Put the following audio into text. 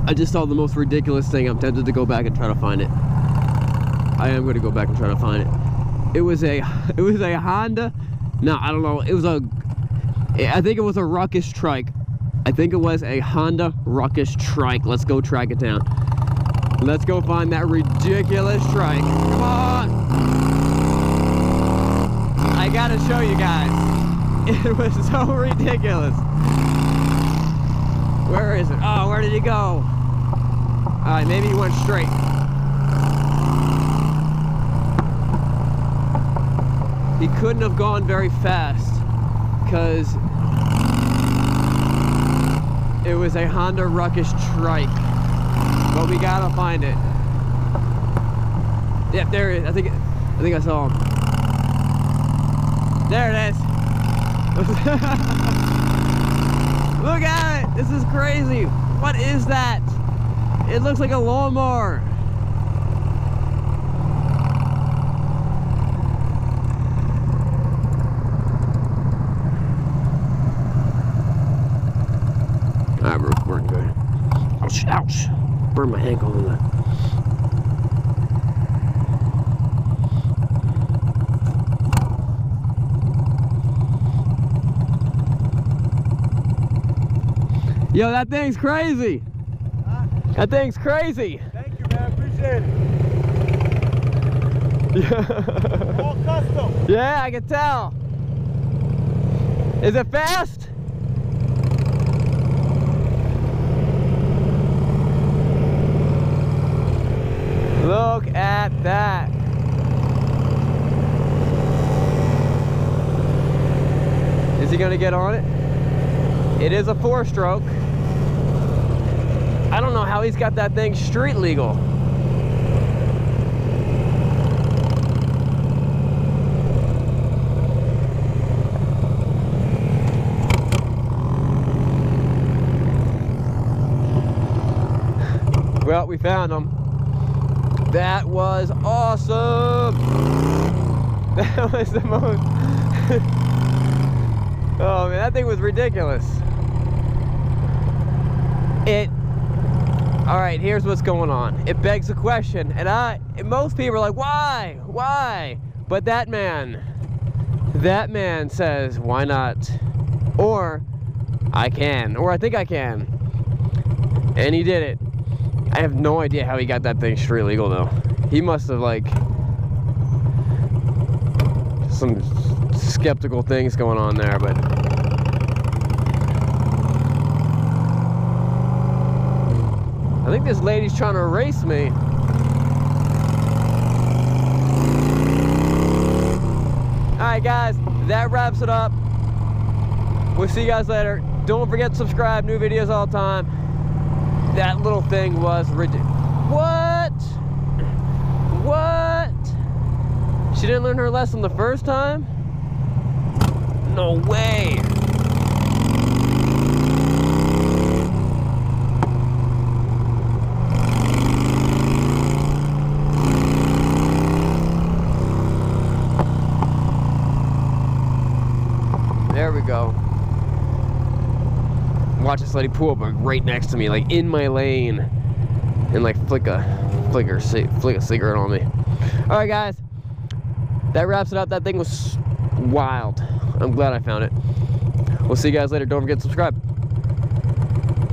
I just saw the most ridiculous thing. I'm tempted to go back and try to find it. I am going to go back and try to find it. It was a Honda. No, I don't know. It was I think it was a Ruckus Trike. I think it was a Honda Ruckus Trike. Let's go track it down. Let's go find that ridiculous trike. Come on! I gotta show you guys. It was so ridiculous. Where is it? Oh, where did he go? Alright, maybe he went straight. He couldn't have gone very fast because it was a Honda Ruckus Trike. But we gotta find it. Yep, there it is. I think I saw him. There it is. Look at it. This is crazy. What is that? It looks like a lawnmower. Alright, we're good. Ouch, ouch. Burn my ankle in that. Yo, that thing's crazy. Huh? That thing's crazy. Thank you, man. Appreciate it. Yeah. All custom. Yeah, I can tell. Is it fast? Look at that. Is he gonna get on it? It is a 4-stroke. I don't know how he's got that thing street legal. Well, we found him. That was awesome. That was the most. Oh man, that thing was ridiculous. All right, here's what's going on. It begs a question, and most people are like, why? Why? But that man says, why not? Or, I can, or I think I can. And he did it. I have no idea how he got that thing street legal though. He must have like some skeptical things going on there, but I think this lady's trying to erase me. Alright guys, that wraps it up. We'll see you guys later. Don't forget to subscribe, new videos all the time. That little thing was ridiculous. What? What? She didn't learn her lesson the first time? No way. There we go. Watch this lady pull up right next to me, like in my lane, and like flick a cigarette on me. All right, guys, that wraps it up. That thing was wild. I'm glad I found it. We'll see you guys later. Don't forget to subscribe.